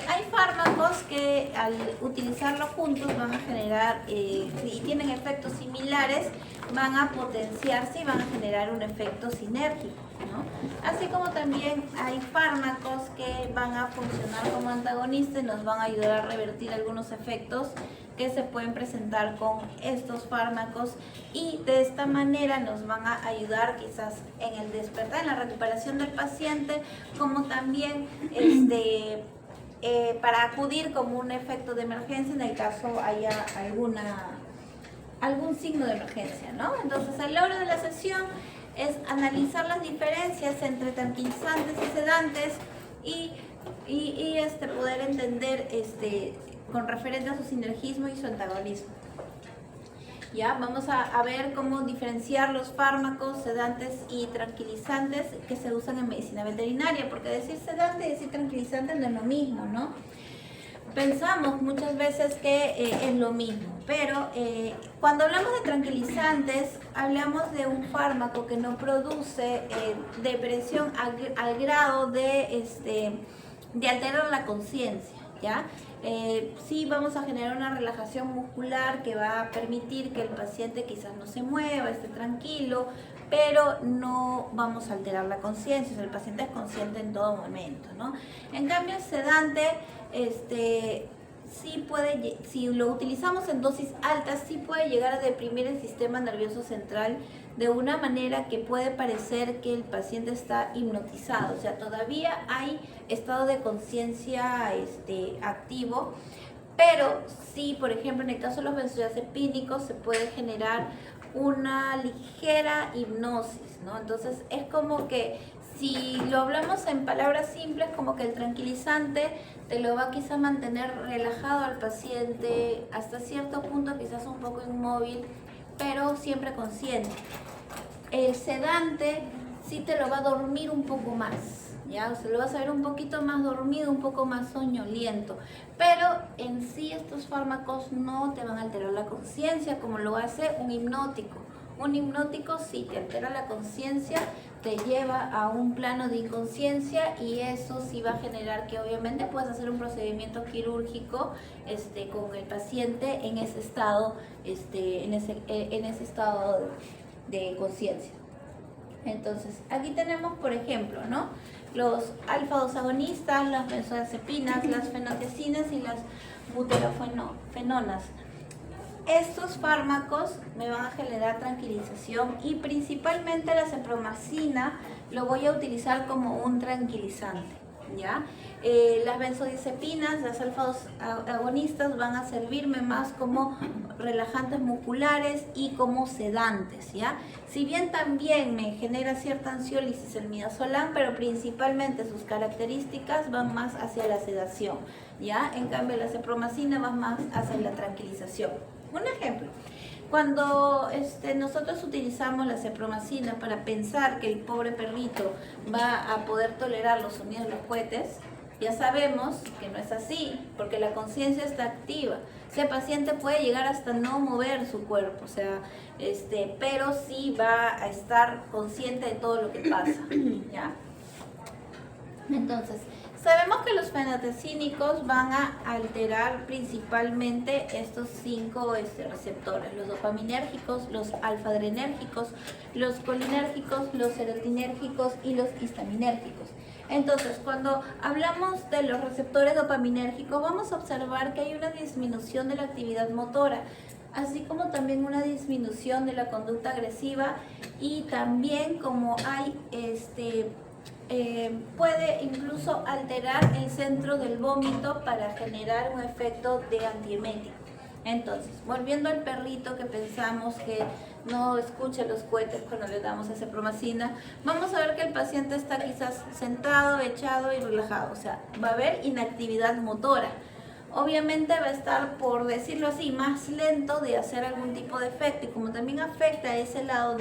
hay fármacos que al utilizarlos juntos van a generar, y tienen efectos similares, van a potenciarse y van a generar un efecto sinérgico, ¿no? Así como también hay fármacos que van a funcionar como antagonistas y nos van a ayudar a revertir algunos efectos que se pueden presentar con estos fármacos, y de esta manera nos van a ayudar quizás en el despertar, en la recuperación del paciente, como también para acudir como un efecto de emergencia en el caso haya algún signo de emergencia, ¿no? Entonces, el logro de la sesión es analizar las diferencias entre tranquilizantes y sedantes y poder entender con referente a su sinergismo y su antagonismo. Ya, vamos a ver cómo diferenciar los fármacos sedantes y tranquilizantes que se usan en medicina veterinaria, porque decir sedante y decir tranquilizante no es lo mismo, ¿no? Pensamos muchas veces que es lo mismo, pero cuando hablamos de tranquilizantes, hablamos de un fármaco que no produce depresión al grado de alterar la conciencia, ¿ya? Sí vamos a generar una relajación muscular que va a permitir que el paciente quizás no se mueva, esté tranquilo, pero no vamos a alterar la conciencia, o sea, el paciente es consciente en todo momento, ¿no? En cambio, el sedante, sí puede, si lo utilizamos en dosis altas, sí puede llegar a deprimir el sistema nervioso central de una manera que puede parecer que el paciente está hipnotizado, o sea, todavía hay estado de conciencia activo, pero sí, por ejemplo, en el caso de los benzodiazepínicos se puede generar una ligera hipnosis, ¿no? Entonces es como que si lo hablamos en palabras simples, como que el tranquilizante te lo va a quizá mantener relajado al paciente, hasta cierto punto quizás un poco inmóvil, pero siempre consciente. El sedante sí te lo va a dormir un poco más, ¿ya? O sea, lo vas a ver un poquito más dormido, un poco más soñoliento, pero en sí estos fármacos no te van a alterar la conciencia como lo hace un hipnótico. Un hipnótico sí te altera la conciencia, te lleva a un plano de inconsciencia, y eso sí va a generar que obviamente puedas hacer un procedimiento quirúrgico con el paciente en ese estado, en ese estado de conciencia. Entonces, aquí tenemos, por ejemplo, ¿no?, los alfa-2 agonistas, las benzodiazepinas, las fenotiazinas y las buterofenonas. Estos fármacos me van a generar tranquilización, y principalmente la cepromacina lo voy a utilizar como un tranquilizante, ¿ya? Las benzodiazepinas, las alfa-2 agonistas, van a servirme más como relajantes musculares y como sedantes, ¿ya? Si bien también me genera cierta ansiólisis el midazolam, pero principalmente sus características van más hacia la sedación, ¿ya? En cambio, la cepromacina va más hacia la tranquilización. Un ejemplo, cuando nosotros utilizamos la cepromacina para pensar que el pobre perrito va a poder tolerar los sonidos de los cohetes, ya sabemos que no es así, porque la conciencia está activa. Ese paciente puede llegar hasta no mover su cuerpo, o sea, pero sí va a estar consciente de todo lo que pasa, ¿ya? Entonces, sabemos que los fenotecínicos van a alterar principalmente estos 5 receptores: los dopaminérgicos, los alfa-adrenérgicos, los colinérgicos, los serotinérgicos y los histaminérgicos. Entonces, cuando hablamos de los receptores dopaminérgicos, vamos a observar que hay una disminución de la actividad motora, así como también una disminución de la conducta agresiva, y también como hay puede incluso alterar el centro del vómito para generar un efecto de antiemético. Entonces, volviendo al perrito que pensamos que no escucha los cohetes cuando le damos esa cepromacina, vamos a ver que el paciente está quizás sentado, echado y relajado, o sea, va a haber inactividad motora. Obviamente va a estar, por decirlo así, más lento de hacer algún tipo de efecto, y como también afecta ese lado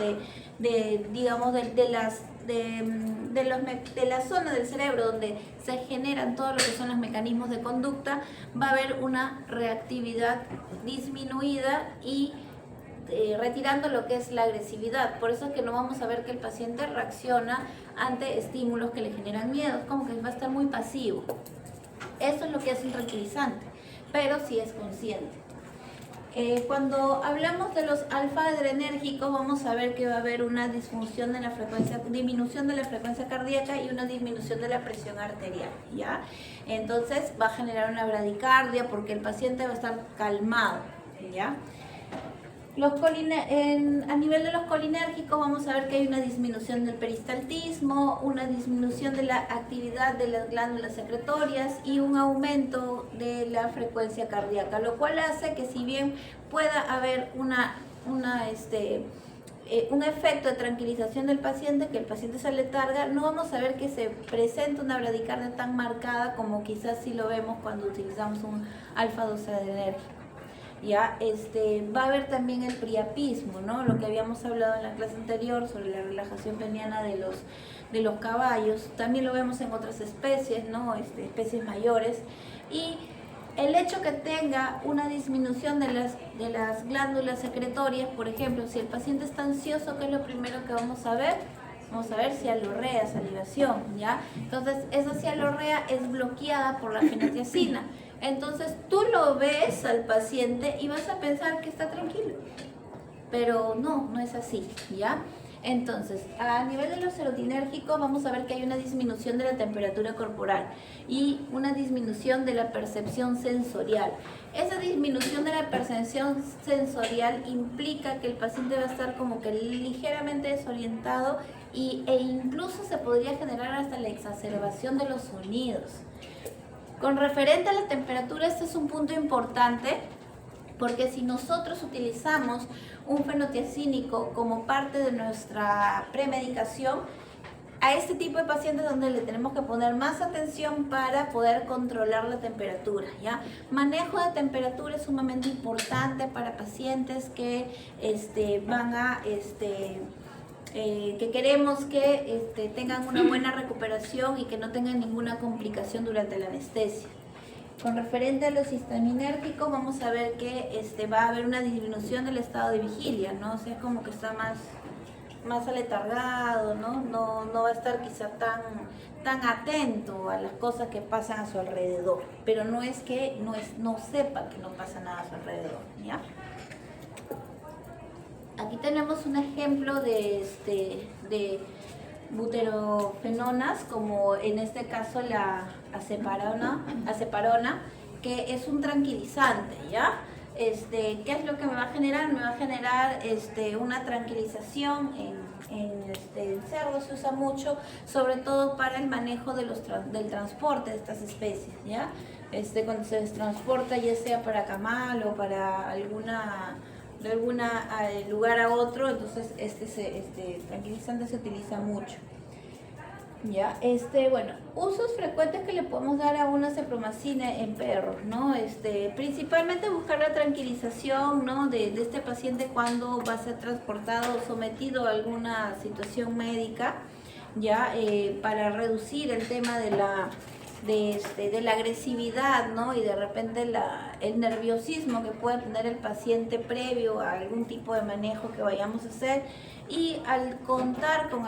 digamos, de la zona del cerebro donde se generan todo lo que son los mecanismos de conducta, va a haber una reactividad disminuida y retirando lo que es la agresividad. Por eso es que no vamos a ver que el paciente reacciona ante estímulos que le generan miedo, como que va a estar muy pasivo. Eso es lo que hace un tranquilizante, pero si es consciente. Cuando hablamos de los alfa-adrenérgicos, vamos a ver que va a haber una disminución de la frecuencia cardíaca y una disminución de la presión arterial, ¿ya? Entonces va a generar una bradicardia porque el paciente va a estar calmado, ¿ya? A nivel de los colinérgicos vamos a ver que hay una disminución del peristaltismo, una disminución de la actividad de las glándulas secretorias y un aumento de la frecuencia cardíaca, lo cual hace que si bien pueda haber un efecto de tranquilización del paciente, que el paciente se aletarga, no vamos a ver que se presente una bradicardia tan marcada como quizás si lo vemos cuando utilizamos un alfa-2 adrenérgico. Ya, va a haber también el priapismo, ¿no? Lo que habíamos hablado en la clase anterior sobre la relajación peniana de los caballos, también lo vemos en otras especies, ¿no? Especies mayores, y el hecho que tenga una disminución de las glándulas secretorias, por ejemplo, si el paciente está ansioso, ¿qué es lo primero que vamos a ver? Vamos a ver cialorrea, salivación, ¿ya? Entonces, esa cialorrea es bloqueada por la fenitiazina. Entonces, tú lo ves al paciente y vas a pensar que está tranquilo. Pero no es así, ¿ya? Entonces, a nivel de los serotinérgicos vamos a ver que hay una disminución de la temperatura corporal y una disminución de la percepción sensorial. Esa disminución de la percepción sensorial implica que el paciente va a estar como que ligeramente desorientado e incluso se podría generar hasta la exacerbación de los sonidos. Con referente a la temperatura, este es un punto importante, porque si nosotros utilizamos un fenotiazínico como parte de nuestra premedicación, a este tipo de pacientes donde le tenemos que poner más atención para poder controlar la temperatura, ¿ya? Manejo de temperatura es sumamente importante para pacientes que que queremos que tengan una buena recuperación y que no tengan ninguna complicación durante la anestesia. Con referente a los histaminérgicos, vamos a ver que va a haber una disminución del estado de vigilia, ¿no? O sea, es como que está más aletargado, ¿no? No va a estar quizá tan atento a las cosas que pasan a su alrededor, pero no es que no sepa que no pasa nada a su alrededor, ¿ya? Aquí tenemos un ejemplo de buterofenonas, como en este caso la azeparona, que es un tranquilizante, ¿ya? ¿Qué es lo que me va a generar? Me va a generar una tranquilización en cerdos, se usa mucho, sobre todo para el manejo del transporte de estas especies, ¿ya? Cuando se transporta, ya sea para camal o para de algún lugar a otro, entonces este tranquilizante se utiliza mucho. Ya, bueno, usos frecuentes que le podemos dar a una cepromacina en perros, ¿no? Principalmente buscar la tranquilización, ¿no? de este paciente cuando va a ser transportado o sometido a alguna situación médica, ya, para reducir el tema de la agresividad, ¿no? Y de repente el nerviosismo que pueda tener el paciente previo a algún tipo de manejo que vayamos a hacer, y al contar con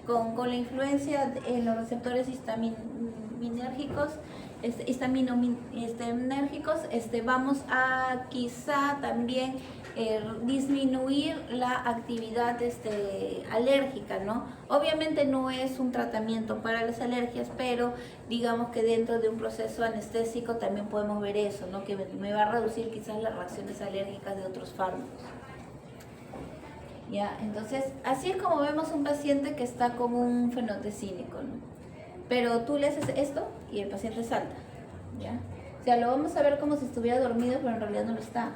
con la influencia en los receptores histaminérgicos, vamos a quizá también disminuir la actividad alérgica, ¿no? Obviamente no es un tratamiento para las alergias, pero digamos que dentro de un proceso anestésico también podemos ver eso, ¿no? Que me va a reducir quizás las reacciones alérgicas de otros fármacos. Ya, entonces, así es como vemos un paciente que está con un fenotecínico, ¿no? Pero tú le haces esto y el paciente salta, ¿ya? O sea, lo vamos a ver como si estuviera dormido, pero en realidad no lo está.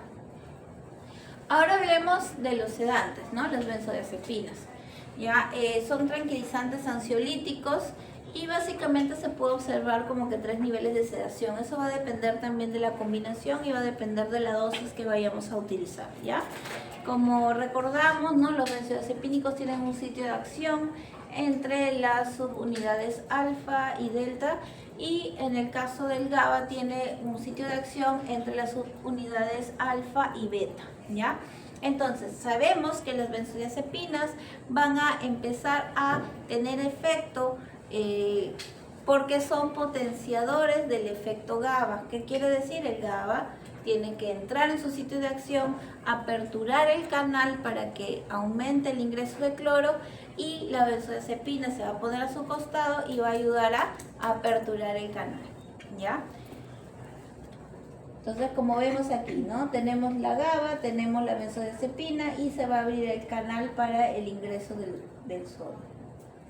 Ahora hablemos de los sedantes, ¿no? Las benzodiazepinas. Ya, son tranquilizantes ansiolíticos y básicamente se puede observar como que 3 niveles de sedación. Eso va a depender también de la combinación y va a depender de la dosis que vayamos a utilizar, ¿ya? Como recordamos, ¿no? Los benzodiazepínicos tienen un sitio de acción entre las subunidades alfa y delta, y en el caso del GABA tiene un sitio de acción entre las subunidades alfa y beta, ¿ya? Entonces, sabemos que las benzodiazepinas van a empezar a tener efecto porque son potenciadores del efecto GABA. ¿Qué quiere decir? El GABA tiene que entrar en su sitio de acción, aperturar el canal para que aumente el ingreso de cloro, y la benzodiazepina se va a poner a su costado y va a ayudar a aperturar el canal, ¿ya? Entonces, como vemos aquí, ¿no? Tenemos la GABA, tenemos la benzodiazepina y se va a abrir el canal para el ingreso del sodio,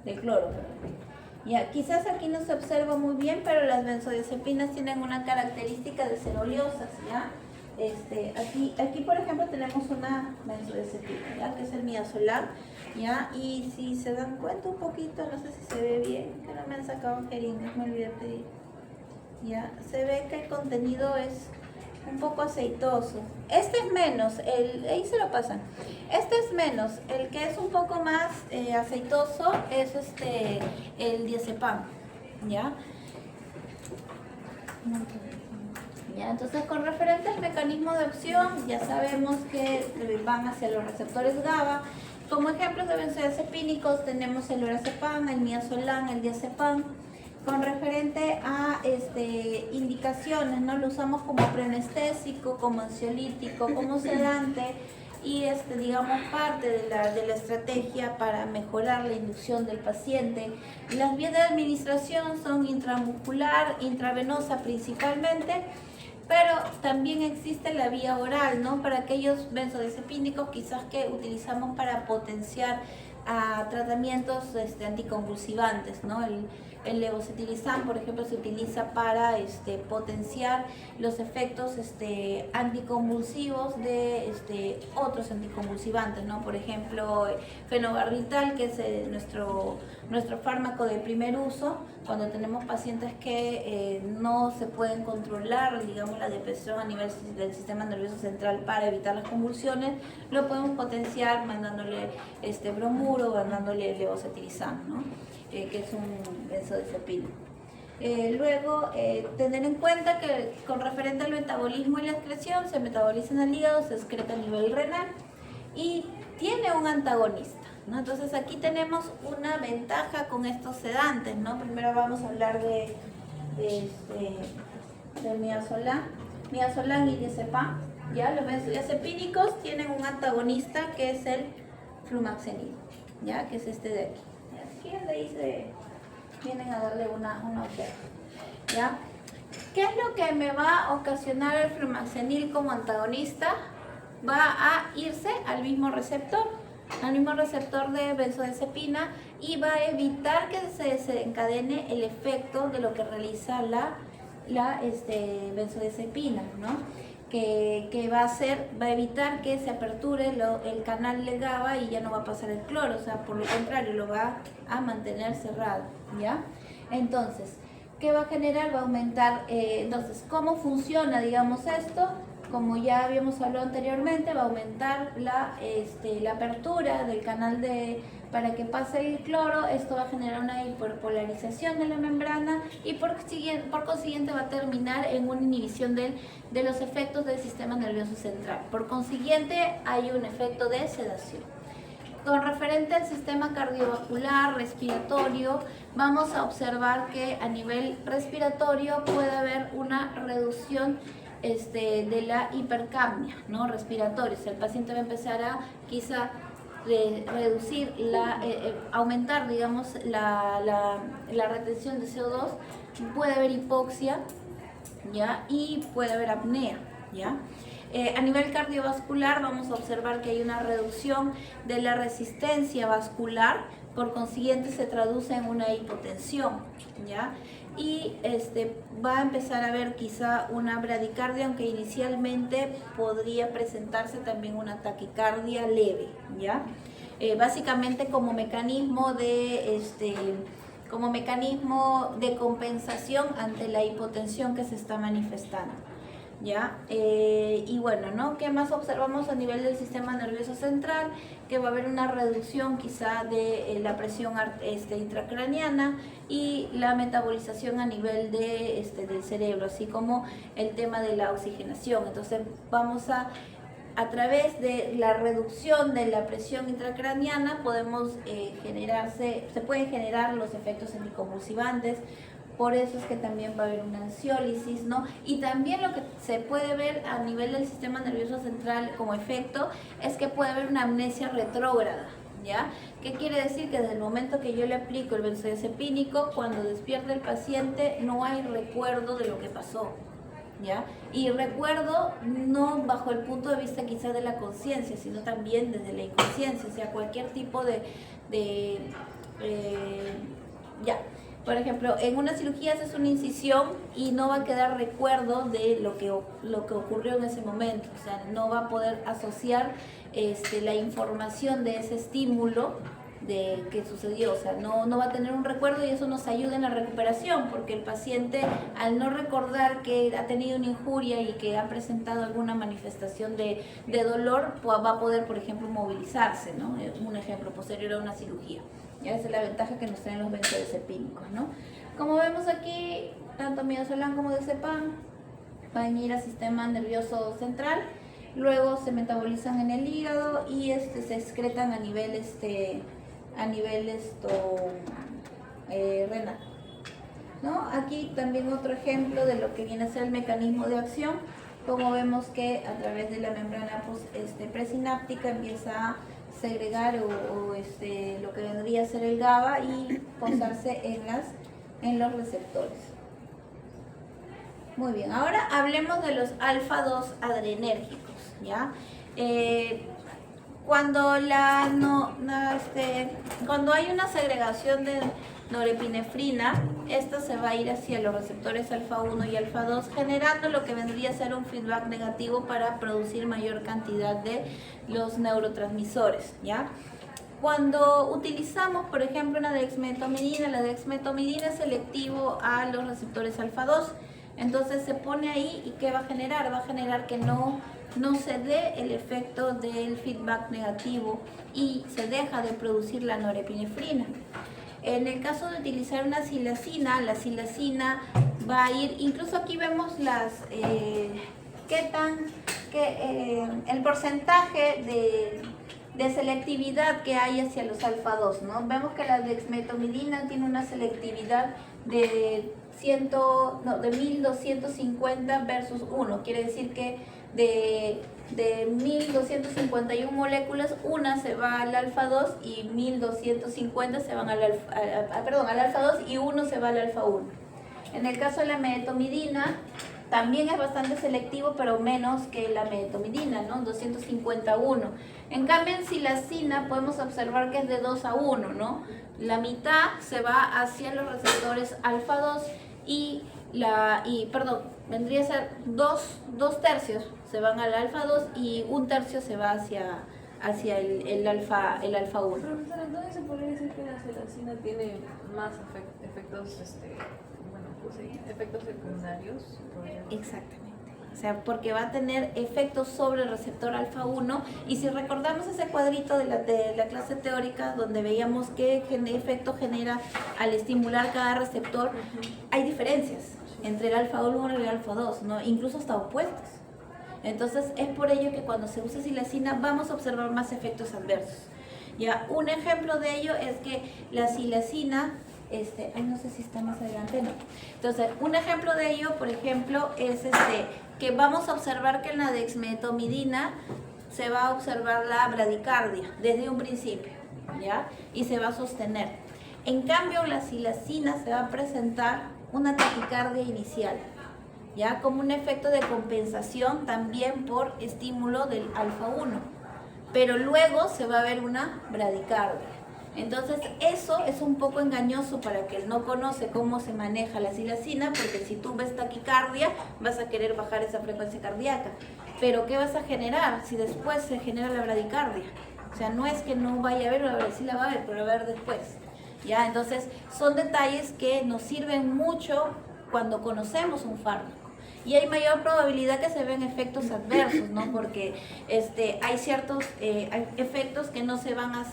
del cloro, perdón. Ya, quizás aquí no se observa muy bien, pero las benzodiazepinas tienen una característica de ser oleosas, ¿ya? Aquí por ejemplo tenemos una benzodiazepina, ¿ya? Que es el midazolam, ¿ya? Y si se dan cuenta un poquito, no sé si se ve bien, que no me han sacado jeringas, me olvidé pedir, ¿ya? Se ve que el contenido es un poco aceitoso. Este es menos, ahí se lo pasan. Este es menos, el que es un poco más aceitoso es el diazepam, ¿ya? Ya, entonces con referente al mecanismo de acción, ya sabemos que van hacia los receptores GABA. Como ejemplos de benzodiazepínicos tenemos el lorazepam, el midazolam, el diazepam. Con referente a indicaciones, ¿no? Lo usamos como preanestésico, como ansiolítico, como sedante, y digamos parte de la estrategia para mejorar la inducción del paciente. Las vías de administración son intramuscular, intravenosa principalmente, pero también existe la vía oral, ¿no? Para aquellos benzodiazepínicos quizás que utilizamos para potenciar tratamientos anticonvulsivantes, ¿no? El levocetilizán, por ejemplo, se utiliza para potenciar los efectos anticonvulsivos de otros anticonvulsivantes, ¿no? Por ejemplo, fenobarbital, que es nuestro fármaco de primer uso, cuando tenemos pacientes que no se pueden controlar, digamos, la depresión a nivel del sistema nervioso central para evitar las convulsiones, lo podemos potenciar mandándole bromuro, mandándole levocetilizán, ¿no? Que es un benzodiazepina. Luego, tener en cuenta que con referente al metabolismo y la excreción, se metaboliza en el hígado, se excreta a nivel renal y tiene un antagonista, ¿no? Entonces aquí tenemos una ventaja con estos sedantes, ¿no? Primero vamos a hablar de midazolam y diazepam, ¿ya? Los benzodiazepínicos tienen un antagonista que es el flumaxenil, ¿ya? Que es este de aquí. De ahí vienen a darle una oferta, ¿ya? ¿Qué es lo que me va a ocasionar el flumaxenil como antagonista? Va a irse al mismo receptor de benzodiazepina, y va a evitar que se desencadene el efecto de lo que realiza la benzodiazepina, ¿no? Que va a evitar que se aperture el canal de GABA y ya no va a pasar el cloro, o sea, por lo contrario, lo va a mantener cerrado, ¿ya? Entonces, ¿qué va a generar? Va a aumentar, entonces, ¿cómo funciona, digamos, esto? Como ya habíamos hablado anteriormente, va a aumentar la apertura del canal para que pase el cloro. Esto va a generar una hiperpolarización de la membrana y por consiguiente va a terminar en una inhibición de los efectos del sistema nervioso central. Por consiguiente, hay un efecto de sedación. Con referente al sistema cardiovascular, respiratorio, vamos a observar que a nivel respiratorio puede haber una reducción de la hipercapnia, ¿no? Respiratoria. O sea, el paciente va a empezar a quizá reducir, aumentar, digamos, la retención de CO2, puede haber hipoxia, ¿ya? Y puede haber apnea, ¿ya? A nivel cardiovascular vamos a observar que hay una reducción de la resistencia vascular, por consiguiente se traduce en una hipotensión, ¿ya? Y va a empezar a haber quizá una bradicardia, aunque inicialmente podría presentarse también una taquicardia leve, ¿ya? Básicamente como mecanismo de compensación ante la hipotensión que se está manifestando, ¿ya? Y bueno, ¿no? ¿Qué más observamos a nivel del sistema nervioso central? Que va a haber una reducción quizá de la presión intracraniana y la metabolización a nivel del cerebro, así como el tema de la oxigenación. Entonces vamos a través de la reducción de la presión intracraniana se pueden generar los efectos anticonvulsivantes, por eso es que también va a haber una ansiólisis, ¿no? Y también lo que se puede ver a nivel del sistema nervioso central como efecto es que puede haber una amnesia retrógrada, ¿ya? ¿Qué quiere decir? Que desde el momento que yo le aplico el benzodiazepínico, cuando despierta el paciente no hay recuerdo de lo que pasó, ¿ya? Y recuerdo no bajo el punto de vista quizás de la conciencia, sino también desde la inconsciencia, o sea, cualquier tipo ya. Por ejemplo, en una cirugía haces una incisión y no va a quedar recuerdo de lo que ocurrió en ese momento, o sea, no va a poder asociar la información de ese estímulo de que sucedió, o sea, no va a tener un recuerdo y eso nos ayuda en la recuperación, porque el paciente al no recordar que ha tenido una injuria y que ha presentado alguna manifestación de dolor, pues va a poder, por ejemplo, movilizarse, ¿no? Un ejemplo posterior a una cirugía. Ya esa es la ventaja que nos traen los benzodiazepínicos, ¿no? Como vemos aquí, tanto midazolam como diazepam van a ir al sistema nervioso central, luego se metabolizan en el hígado y se excretan a nivel renal, ¿no? Aquí también otro ejemplo de lo que viene a ser el mecanismo de acción, como vemos que a través de la membrana presináptica empieza a segregar lo que vendría a ser el GABA y posarse en los receptores. Muy bien, ahora hablemos de los alfa-2 adrenérgicos, ¿ya? Cuando hay una segregación de norepinefrina, esta se va a ir hacia los receptores alfa-1 y alfa-2, generando lo que vendría a ser un feedback negativo para producir mayor cantidad de los neurotransmisores, ¿ya? Cuando utilizamos, por ejemplo, una dexmedetomidina, la dexmedetomidina es selectivo a los receptores alfa-2, entonces se pone ahí y ¿qué va a generar? Va a generar que no se dé el efecto del feedback negativo y se deja de producir la norepinefrina. En el caso de utilizar una silacina, la silacina va a ir, incluso aquí vemos el porcentaje de selectividad que hay hacia los alfa-2, ¿no? Vemos que la dexmedetomidina tiene una selectividad de 1250 versus 1, quiere decir que de 1251 moléculas, una se va al alfa-2 y 1250 se van al alfa-2 y uno se va al alfa-1. En el caso de la medetomidina, también es bastante selectivo, pero menos que la medetomidina, ¿no? 251. En cambio, en silacina podemos observar que es de 2 a 1, ¿no? La mitad se va hacia los receptores alfa-2 vendría a ser dos tercios se van al alfa-2 y un tercio se va hacia el alfa-1. Profesora, entonces se podría decir que la silacina tiene más efectos secundarios. Exactamente. O sea, porque va a tener efectos sobre el receptor alfa-1 y si recordamos ese cuadrito de la clase teórica donde veíamos qué efecto genera al estimular cada receptor, hay diferencias entre el alfa-1 y el alfa-2, ¿no? Incluso hasta opuestos. Entonces es por ello que cuando se usa silacina vamos a observar más efectos adversos. Ya, un ejemplo de ello es que la silacina, no sé si está más adelante, no. Entonces, un ejemplo de ello, por ejemplo, es que vamos a observar que en la dexmedetomidina se va a observar la bradicardia desde un principio, ¿ya? Y se va a sostener. En cambio, la silacina se va a presentar una taquicardia inicial, ¿ya? Como un efecto de compensación también por estímulo del alfa-1, pero luego se va a ver una bradicardia. Entonces eso es un poco engañoso para el que no conoce cómo se maneja la silacina, porque si tú ves taquicardia vas a querer bajar esa frecuencia cardíaca, pero ¿qué vas a generar si después se genera la bradicardia? O sea, no es que no vaya a haber, sí la va a haber, pero la va a haber después, ¿ya? Entonces son detalles que nos sirven mucho cuando conocemos un fármaco. Y hay mayor probabilidad que se vean efectos adversos, ¿no? Porque hay ciertos hay efectos que no se van a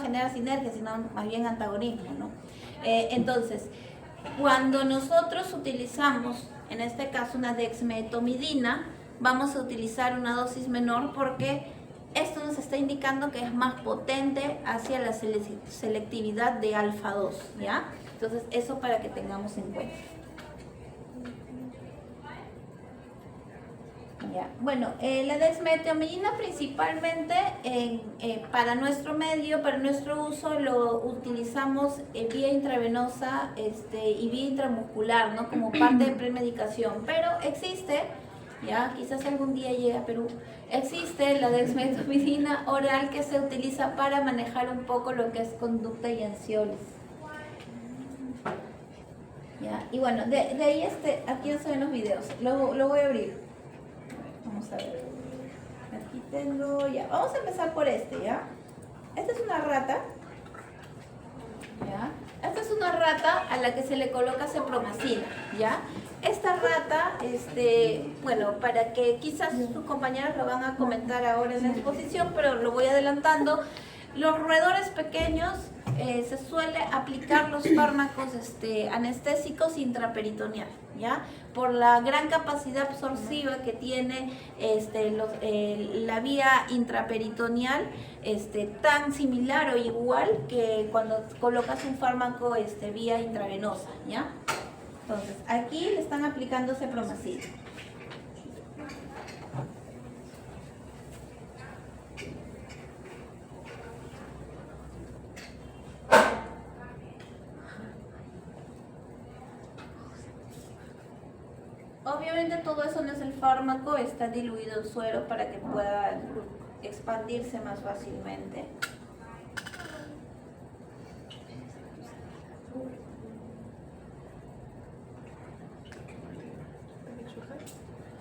generar sinergia, sino más bien antagonismo, ¿no? Entonces, cuando nosotros utilizamos, en este caso, una dexmedetomidina, vamos a utilizar una dosis menor porque esto nos está indicando que es más potente hacia la selectividad de alfa-2, ¿ya? Entonces, eso para que tengamos en cuenta. Ya. Bueno, la dexmedetomidina principalmente para nuestro medio, para nuestro uso, lo utilizamos vía intravenosa y vía intramuscular, ¿no? Como parte de premedicación. Pero existe, ya quizás algún día llegue a Perú, existe la dexmedetomidina oral que se utiliza para manejar un poco lo que es conducta y ansiólisis. ¿Ya? Y bueno, de ahí aquí no se ven los videos, lo voy a abrir. Vamos a ver. Aquí tengo ya. Vamos a empezar por ¿ya? Esta es una rata. ¿Ya? Esta es una rata a la que se le coloca cepromacina, ¿ya? Esta rata, bueno, para que quizás sus compañeros lo van a comentar ahora en la exposición, pero lo voy adelantando. Los roedores pequeños se suele aplicar los fármacos anestésicos intraperitoneal, ¿ya? Por la gran capacidad absortiva que tiene la vía intraperitoneal, tan similar o igual que cuando colocas un fármaco vía intravenosa, ¿ya? Entonces, aquí le están aplicando cepromacina. Obviamente todo eso no es el fármaco, está diluido en suero para que pueda expandirse más fácilmente.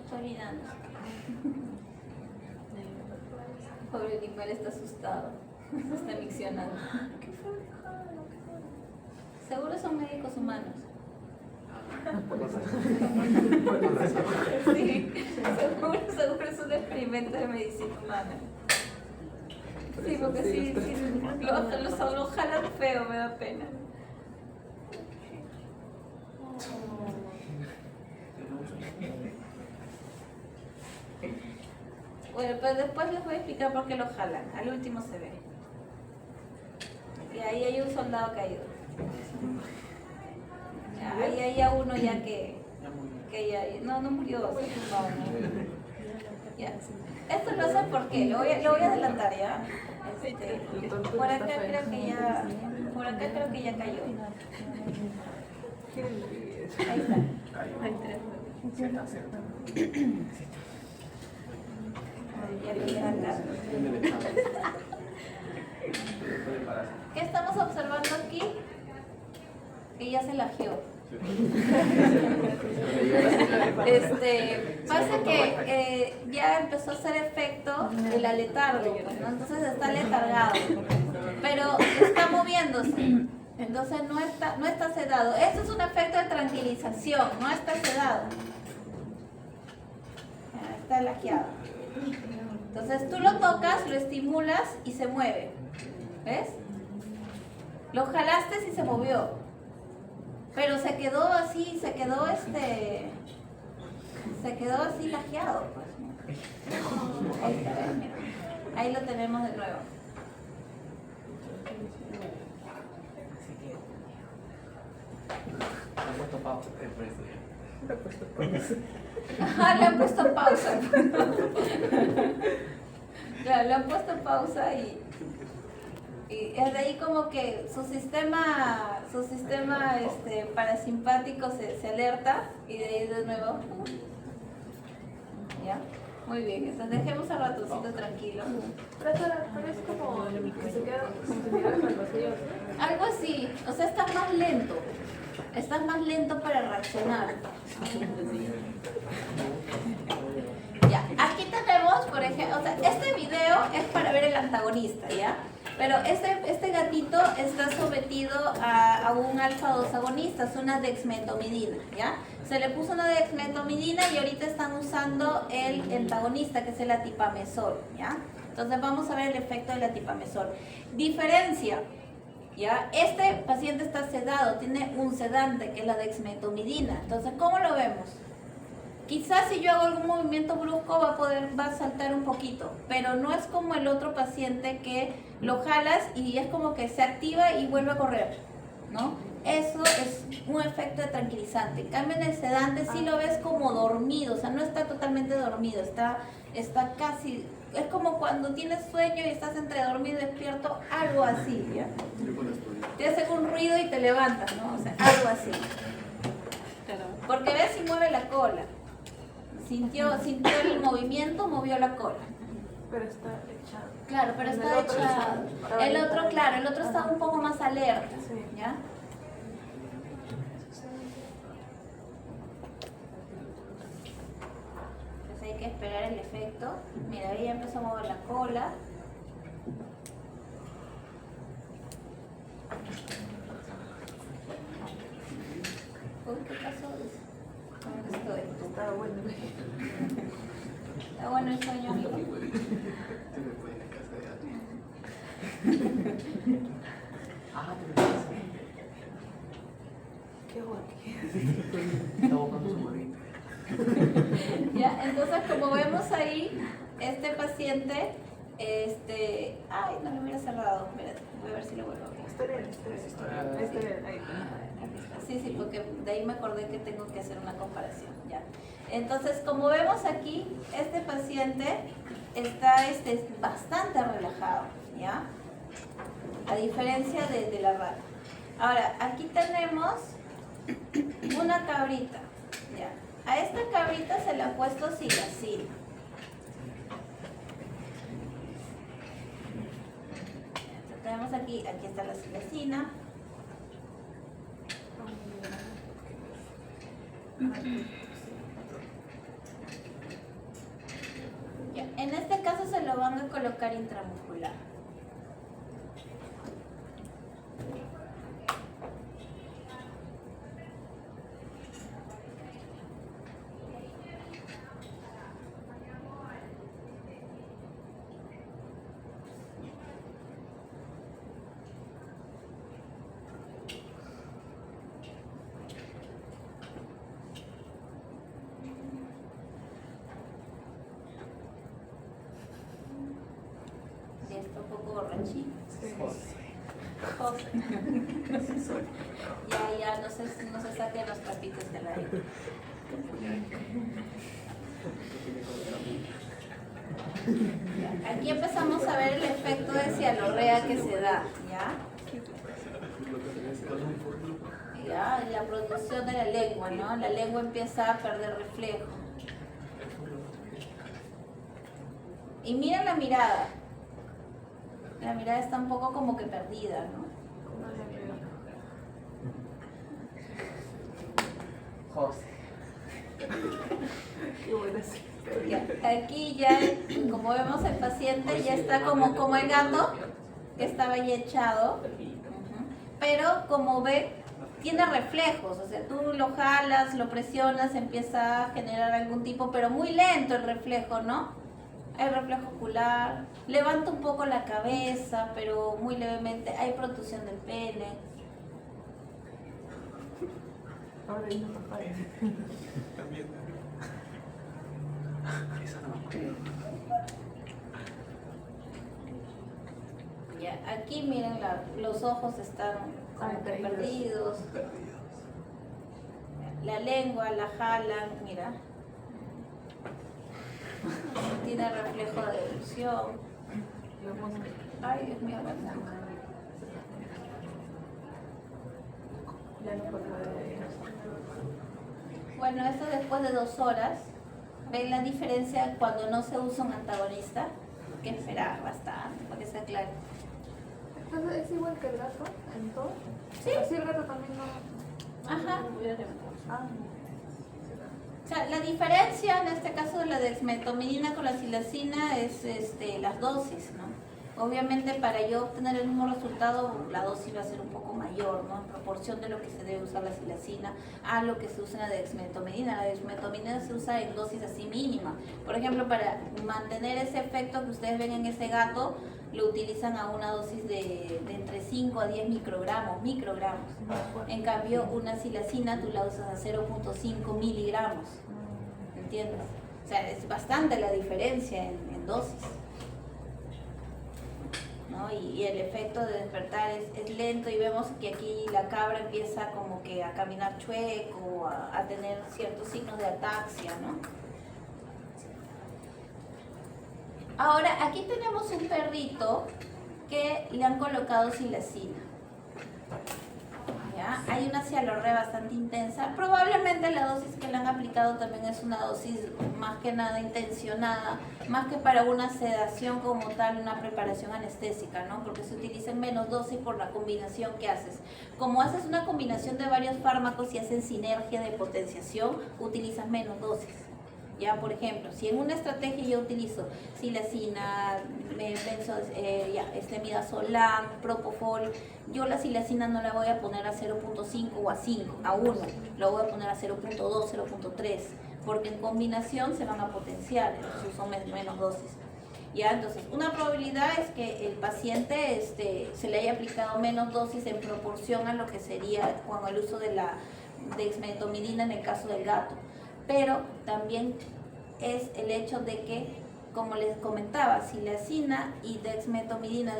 Está orinando. Pobre animal está asustado, se está miccionando. Seguro son médicos humanos. Sí, seguro es un experimento de medicina humana. Sí, porque sí, lo jalan feo, me da pena. Bueno, pero después les voy a explicar por qué lo jalan. Al último se ve. Y ahí hay un soldado caído. Ahí hay a uno ya que ya, no murió, se tumbaba, ¿no? Ya. Esto lo hacen porque lo voy a adelantar ya. Por acá creo que ya cayó. Ahí está. ¿Qué estamos observando aquí? Que ya se lajeó. Pasa que ya empezó a hacer efecto el aletargo, ¿no? Entonces está letargado, pero está moviéndose, entonces no está sedado. Esto es un efecto de tranquilización, no está sedado, está lajeado. Entonces tú lo tocas, lo estimulas y se mueve, ¿ves? Lo jalaste y se movió. Pero se quedó así, se quedó así lajeado, pues. Ahí está, mira. Ahí lo tenemos de nuevo. Le han puesto pausa. Ajá, le han puesto pausa. Claro, le han puesto pausa y es de ahí como que su sistema parasimpático se alerta y de ahí de nuevo. ¿Ya? Muy bien, entonces dejemos al ratoncito tranquilo. Pero es como que se queda con el vacío. Algo así, o sea, estás más lento para reaccionar. Ya, aquí tenemos, por ejemplo, o sea, este video es para ver el antagonista, ¿ya? Pero este gatito está sometido a un alfa-2 agonista, es una dexmedetomidina, ¿ya? Se le puso una dexmedetomidina y ahorita están usando el antagonista, que es el atipamezol, ¿ya? Entonces vamos a ver el efecto del atipamezol. Diferencia, ¿ya? Este paciente está sedado, tiene un sedante, que es la dexmedetomidina. Entonces, ¿cómo lo vemos? Quizás si yo hago algún movimiento brusco va a saltar un poquito, pero no es como el otro paciente que lo jalas y es como que se activa y vuelve a correr, ¿no? eso es un efecto de tranquilizante. En cambio en el sedante sí lo ves como dormido, o sea, no está totalmente dormido, está casi, es como cuando tienes sueño y estás entre dormido y despierto, algo así, ¿ya? Te hacen un ruido y te levantas, ¿no? O sea, algo así. Porque ves si mueve la cola. Sintió el movimiento, movió la cola. Pero está echado. Claro, pero está echado. El otro, claro, el otro está un poco más alerta, ¿ya? Entonces hay que esperar el efecto. Mira, ahí ya empezó a mover la cola. Uy, ¿qué pasó? ¿Dónde estoy? Está bueno. Está bueno el sueño, amigo. Qué bueno. Está botando su huevito. Ya, entonces como vemos ahí, este paciente, ay, no lo hubiera cerrado, espérate, voy a ver si lo vuelvo a abrir. Está bien, está bien. Ahí. Sí, sí, porque de ahí me acordé que tengo que hacer una comparación, ya. Entonces, como vemos aquí, este paciente está bastante relajado, ¿ya? A diferencia de la rata. Ahora, aquí tenemos una cabrita, ¿ya? A esta cabrita se le ha puesto silacina. Entonces, tenemos aquí está la silacina. Ya, en este caso se lo van a colocar intramuscular. Ya está un poco borrachín. José. Ya, no se saquen los trapitos del aire. Ya, aquí empezamos a ver el efecto de cialorrea que se da, ¿ya? Ya, la producción de la lengua, ¿no? La lengua empieza a perder reflejo. Y miren la mirada. La mirada está un poco como que perdida, ¿no? José. Qué buena. Ya, aquí ya, como vemos, el paciente ya está como el gato que estaba ahí echado. Pero como ve, tiene reflejos, o sea, tú lo jalas, lo presionas, empieza a generar algún tipo, pero muy lento el reflejo, ¿no? Hay reflejo ocular, levanta un poco la cabeza, pero muy levemente, hay protrusión del pene. Ahora hay una papaya. También. Esa no me acuerdo. Ya, aquí miren, los ojos están como que perdidos. La lengua la jalan, mira. Tiene reflejo de ilusión. Ay, Dios mío, la boca. Ya no puedo ver. Bueno, esto después de 2 horas. ¿Ven la diferencia cuando no se usa un antagonista? Hay que esperar bastante para que se aclare. Entonces, ¿es igual que el gato en todo? Sí. Así el gato también no. Ajá. Ah. O sea, la diferencia en este caso de la dexmedetomidina con la silacina es las dosis, ¿no? Obviamente para yo obtener el mismo resultado, la dosis va a ser un poco mayor, ¿no? En proporción de lo que se debe usar la silacina a lo que se usa en la dexmedetomidina. La dexmedetomidina se usa en dosis así mínima. Por ejemplo, para mantener ese efecto que ustedes ven en ese gato, lo utilizan a una dosis de entre 5 a 10 microgramos. En cambio, una silacina tú la usas a 0.5 miligramos. ¿Entiendes? O sea, es bastante la diferencia en dosis. ¿No? ¿no? Y el efecto de despertar es lento y vemos que aquí la cabra empieza como que a caminar chueco, a tener ciertos signos de ataxia, ¿no? Ahora, aquí tenemos un perrito que le han colocado silacina. ¿Ya? Hay una cialorrea bastante intensa. Probablemente la dosis que le han aplicado también es una dosis más que nada intencionada, más que para una sedación como tal, una preparación anestésica, ¿no? Porque se utiliza en menos dosis por la combinación que haces. Como haces una combinación de varios fármacos y hacen sinergia de potenciación, utilizas menos dosis. Ya, por ejemplo, si en una estrategia yo utilizo silacina, midazolam, propofol, yo la silacina no la voy a poner a 0.5 o a 5, a 1, la voy a poner a 0.2, 0.3, porque en combinación se van a potenciar, entonces son menos dosis. Ya, entonces, una probabilidad es que el paciente se le haya aplicado menos dosis en proporción a lo que sería con el uso de la dexmedetomidina en el caso del gato. Pero también es el hecho de que, como les comentaba, silacina y dexmedetomidina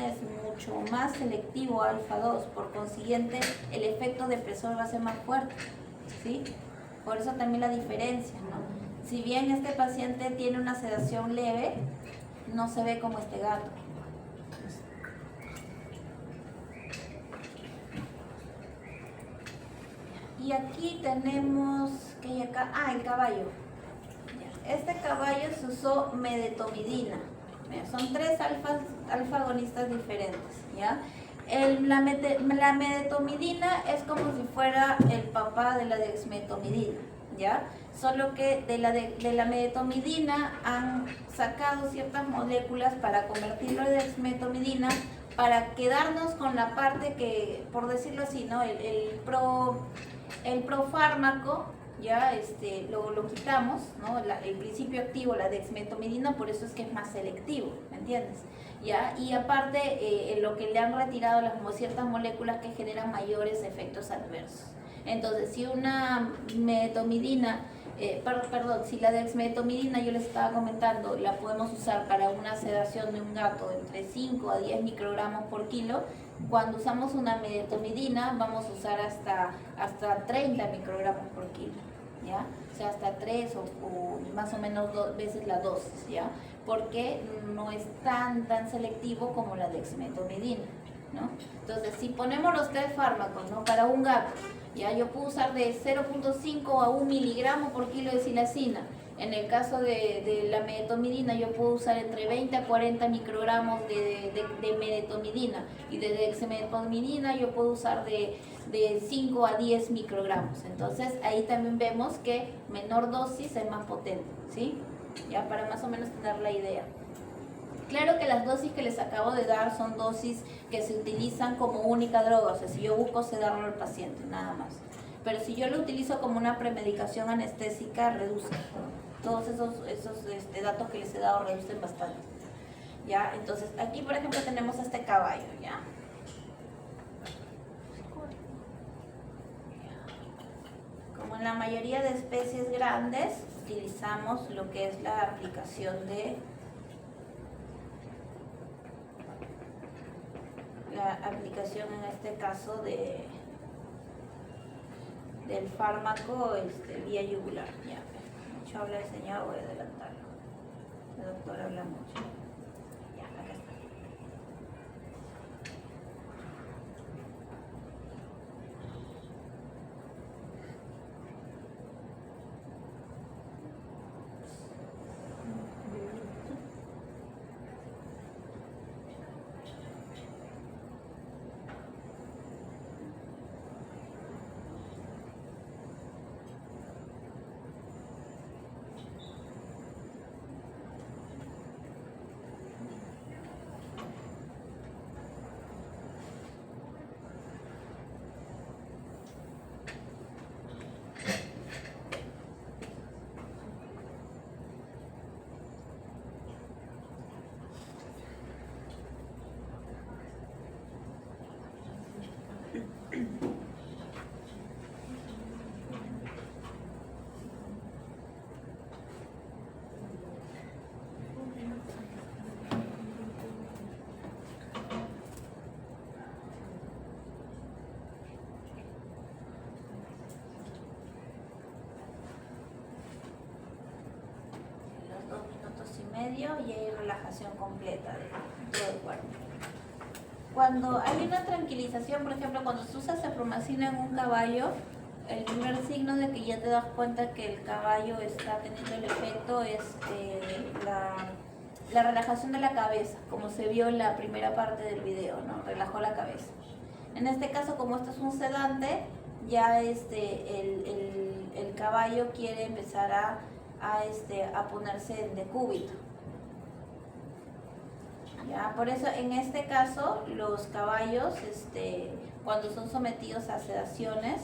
es mucho más selectivo a alfa-2, por consiguiente el efecto depresor va a ser más fuerte, ¿sí? Por eso también la diferencia, ¿no? Si bien este paciente tiene una sedación leve, no se ve como este gato. Y aquí tenemos, ¿qué hay acá? Ah, el caballo. Este caballo se usó medetomidina. Son 3 alfa-agonistas diferentes, ¿ya? La medetomidina es como si fuera el papá de la dexmedetomidina, ¿ya? Solo que de la medetomidina han sacado ciertas moléculas para convertirlo en dexmedetomidina, para quedarnos con la parte que, por decirlo así, ¿no? El profármaco, ya lo quitamos, ¿no? El principio activo, la dexmedetomidina, por eso es que es más selectivo, ¿me entiendes? ¿Ya? Y aparte, lo que le han retirado ciertas moléculas que generan mayores efectos adversos. Entonces, si una medetomidina, si la dexmedetomidina, yo les estaba comentando, la podemos usar para una sedación de un gato entre 5 a 10 microgramos por kilo, cuando usamos una medetomidina vamos a usar hasta 30 microgramos por kilo, ¿ya? O sea, hasta 3 o más o menos 2 veces la dosis, ¿ya? Porque no es tan selectivo como la dexmedetomidina, ¿no? Entonces, si ponemos los 3 fármacos, ¿no? Para un gato, ya yo puedo usar de 0.5 a 1 miligramo por kilo de silacina. En el caso de la medetomidina, yo puedo usar entre 20 a 40 microgramos de medetomidina. Y de dexmedetomidina yo puedo usar de 5 a 10 microgramos. Entonces, ahí también vemos que menor dosis es más potente, ¿sí? Ya para más o menos tener la idea. Claro que las dosis que les acabo de dar son dosis que se utilizan como única droga, o sea, si yo busco sedarlo al paciente, nada más. Pero si yo lo utilizo como una premedicación anestésica, reduce. Todos esos datos que les he dado reducen bastante. ¿Ya? Entonces, aquí por ejemplo tenemos este caballo, ¿ya? Como en la mayoría de especies grandes, utilizamos lo que es la aplicación en este caso del fármaco vía yugular. Ya, mucho habla el señor, voy a adelantarlo. El doctor habla mucho. Ya, acá está. medio y hay relajación completa de todo el cuerpo. Cuando hay una tranquilización, por ejemplo, cuando se usa cepromacina en un caballo, el primer signo de que ya te das cuenta que el caballo está teniendo el efecto es la relajación de la cabeza, como se vio en la primera parte del video, ¿no? Relajó la cabeza. En este caso, como esto es un sedante, ya el caballo quiere empezar a ponerse en decúbito. Ya, por eso en este caso los caballos cuando son sometidos a sedaciones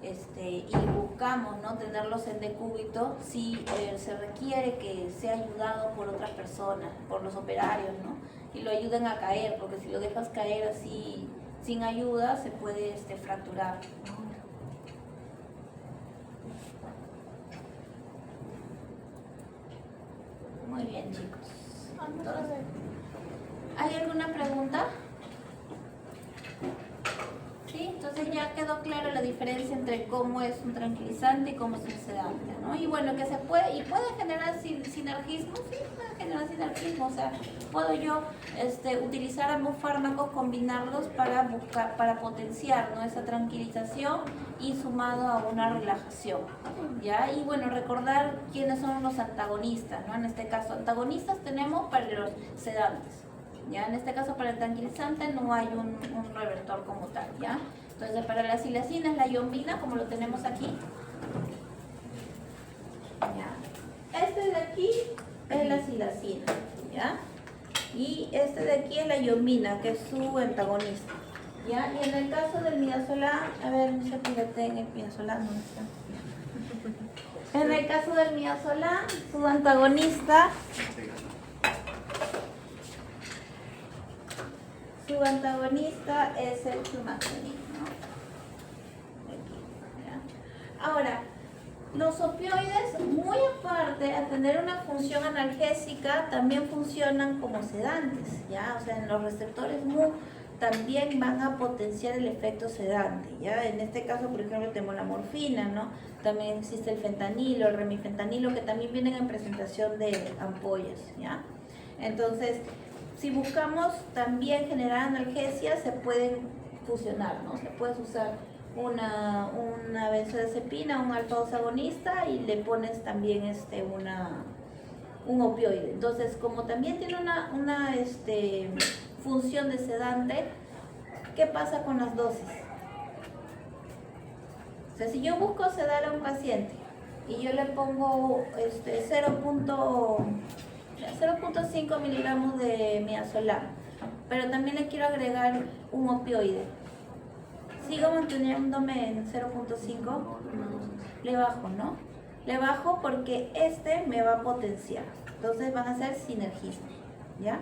y buscamos, ¿no?, tenerlos en decúbito, si se requiere que sea ayudado por otras personas, por los operarios, ¿no?, y lo ayuden a caer, porque si lo dejas caer así sin ayuda se puede fracturar. Muy bien, chicos. Entonces, ¿hay alguna pregunta? ¿Sí? Entonces ya quedó clara la diferencia entre cómo es un tranquilizante y cómo es un sedante, ¿no? Y bueno, que se puede generar sinergismo, sí, puede generar sinergismo, o sea, puedo yo utilizar ambos fármacos, combinarlos para potenciar, ¿no?, esa tranquilización y sumado a una relajación, ¿ya? Y bueno, recordar quiénes son los antagonistas, ¿no? En este caso, antagonistas tenemos para los sedantes. ¿Ya? En este caso, para el tranquilizante no hay un revertor como tal, ¿ya? Entonces, para la silacina es la yombina, como lo tenemos aquí. ¿Ya? Este de aquí es la silacina, ¿ya? Y este de aquí es la yombina, que es su antagonista, ¿ya? Y en el caso del midazolam, a ver, no se fíjate en el midazolam, ¿dónde está? En el caso del midazolam, su antagonista es el flumaxenil, ¿no? Aquí, ¿ya? Ahora, los opioides, muy aparte de tener una función analgésica, también funcionan como sedantes, ¿ya? O sea, en los receptores MU también van a potenciar el efecto sedante, ¿ya? En este caso, por ejemplo, tenemos la morfina, ¿no? También existe el fentanilo, el remifentanilo, que también vienen en presentación de ampollas, ¿ya? Entonces, si buscamos también generar analgesia, se pueden fusionar, ¿no? Se puede usar una benzodiazepina, un alfa-2 agonista, y le pones también un opioide. Entonces, como también tiene una función de sedante, ¿qué pasa con las dosis? O sea, si yo busco sedar a un paciente y yo le pongo 0.5 miligramos de midazolam, pero también le quiero agregar un opioide, ¿sigo manteniéndome en 0.5? Le bajo, ¿no? Le bajo porque me va a potenciar. Entonces van a ser sinergismos, ¿ya?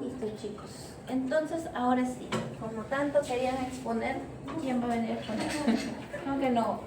Listo, chicos. Entonces, ahora sí, como tanto querían exponer, ¿quién va a venir a exponer? Aunque no.